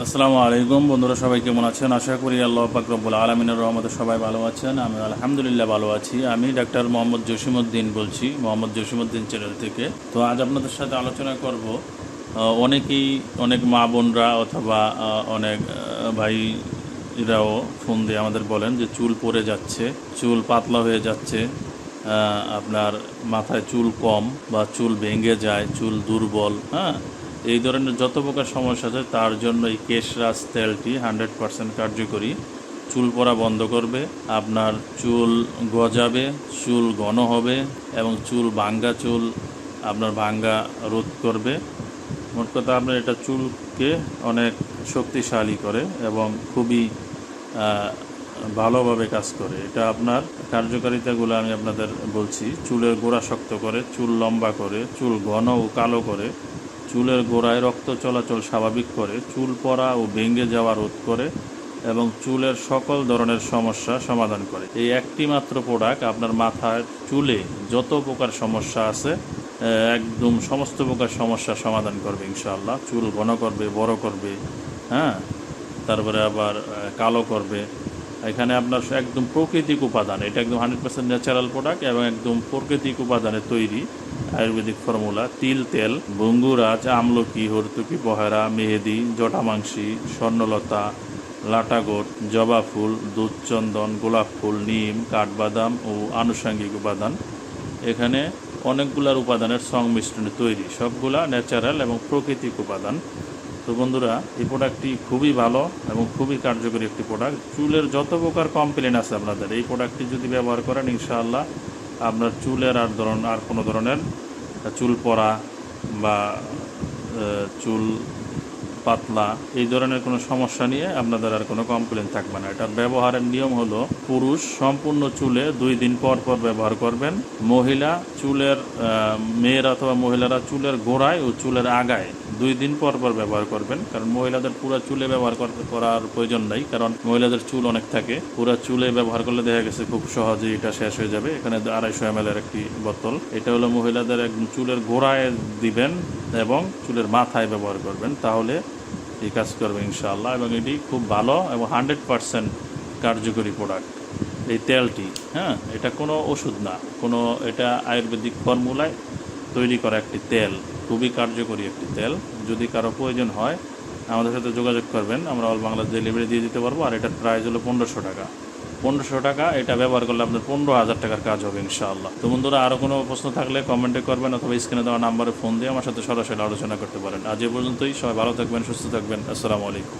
আসসালামু আলাইকুম বন্ধুরা, সবাই কেমন আছেন? আশা করি আল্লাহ পাক রব্বুল আলামিনের রহমতে সবাই ভালো আছেন। আমি আলহামদুলিল্লাহ ভালো আছি। আমি ডাক্তার মোহাম্মদ জসিমউদ্দিন বলছি, মোহাম্মদ জসিমউদ্দিন চ্যানেল থেকে। তো আজ আপনাদের সাথে আলোচনা করব, অনেকেই অনেক মা বোনরা অথবা অনেক ভাইরাও ফোন দিয়ে আমাদের বলেন যে চুল পড়ে যাচ্ছে, চুল পাতলা হয়ে যাচ্ছে, আপনার মাথায় চুল কম বা চুল ভেঙে যায়, চুল দুর্বল, এই ধরনের যত প্রকার সমস্যা আছে তার জন্য এই কেশরাজ তেলটি 100% কার্যকরী। চুল পড়া বন্ধ করবে, আপনার চুল গজাবে, চুল ঘন হবে এবং চুল আপনার ভাঙ্গা রোধ করবে। মোট কথা আপনার এটা চুলকে অনেক শক্তিশালী করে এবং খুবই ভালোভাবে কাজ করে। এটা আপনার কার্যকারিতাগুলো আমি আপনাদের বলছি। চুলের গোড়া শক্ত করে, চুল লম্বা করে, চুল ঘন ও কালো করে, চুলের গোড়ায় রক্ত চলাচল স্বাভাবিক করে, চুল পড়া ও ভেঙে যাওয়া রোধ করে এবং চুলের সকল ধরনের সমস্যা সমাধান করে। এই একটি মাত্র প্রোডাক্ট আপনার মাথার চুলে যত প্রকার সমস্যা আছে একদম সমস্ত প্রকার সমস্যার সমাধান করবে ইনশাআল্লাহ। চুল ঘন করবে, বড় করবে, তারপরে আবার কালো করবে। এখানে আপনার একদম প্রাকৃতিক উপাদান, এটা একদম 100% ন্যাচারাল প্রোডাক্ট এবং একদম প্রাকৃতিক উপাদানে তৈরি আয়ুর্বেদিক ফর্মুলা। তিল তেল, ভঙ্গুরাজ, আমলকি, হরতুকি, বহেরা, মেহেদি, জটামাংসী, স্বর্ণলতা, লাটাগোট, জবা ফুল, দুধচন্দন, গোলাপ ফুল, নিম, কাঠবাদাম ও আনুষঙ্গিক উপাদান। এখানে অনেকগুলার উপাদানের সংমিশ্রণে তৈরি, সবগুলা ন্যাচারাল এবং প্রাকৃতিক উপাদান। তো বন্ধুরা, এই প্রোডাক্টটি খুবই ভালো এবং খুবই কার্যকরী একটি প্রোডাক্ট। চুলের যত প্রকার কমপ্লেন আছে আপনাদের, এই প্রোডাক্টটি যদি ব্যবহার করেন ইনশাআল্লাহ আপনার চুলের আর কোনো ধরনের চুল পড়া বা চুল পাতলা এই ধরনের কোনো সমস্যা নিয়ে আপনাদের আর কোনো কমপ্লেন থাকবে না। এটার ব্যবহারের নিয়ম হলো, পুরুষ সম্পূর্ণ চুলে 2 দিন পর পর ব্যবহার করবেন। মেয়েরা অথবা মহিলারা চুলের গোড়ায় ও চুলের আগায় 2 দিন পর পর ব্যবহার করবেন। কারণ মহিলাদের পুরো চুলে ব্যবহার করার প্রয়োজন নাই, কারণ মহিলাদের চুল অনেক থাকে। পুরো চুলে ব্যবহার করলে দেখা গেছে খুব সহজেই এটা শেষ হয়ে যাবে। এখানে 250 ml একটি বোতল। এটা হলো মহিলাদের একদম চুলের গোড়ায় দিবেন এবং চুলের মাথায় ব্যবহার করবেন, তাহলে এই কাজ করবে ইনশাআল্লাহ। এবং এটি খুব ভালো এবং 100% কার্যকরী প্রোডাক্ট এই তেলটি। এটা কোনো ওষুধ না, এটা আয়ুর্বেদিক ফর্মুলায় তৈরি করা একটি তেল, খুবই কার্যকরী একটি তেল। যদি কারো প্রয়োজন হয় আমাদের সাথে যোগাযোগ করবেন, আমরা অল বাংলাদেশ ডেলিভারি দিয়ে দিতে পারবো। আর এটার প্রাইস হলো 1500 টাকা। 1500 টাকা, এটা ব্যবহার করলে আপনার 15,000 টাকার কাজ হবে ইনশাআল্লাহ। তো বন্ধুরা, আরও কোনো প্রশ্ন থাকলে কমেন্টে করবেন অথবা স্ক্রিনে দেওয়া নাম্বারে ফোন দিয়ে আমার সাথে সরাসরি আলোচনা করতে পারেন। আজ এ পর্যন্তই। সবাই ভালো থাকবেন, সুস্থ থাকবেন। আসসালামু আলাইকুম।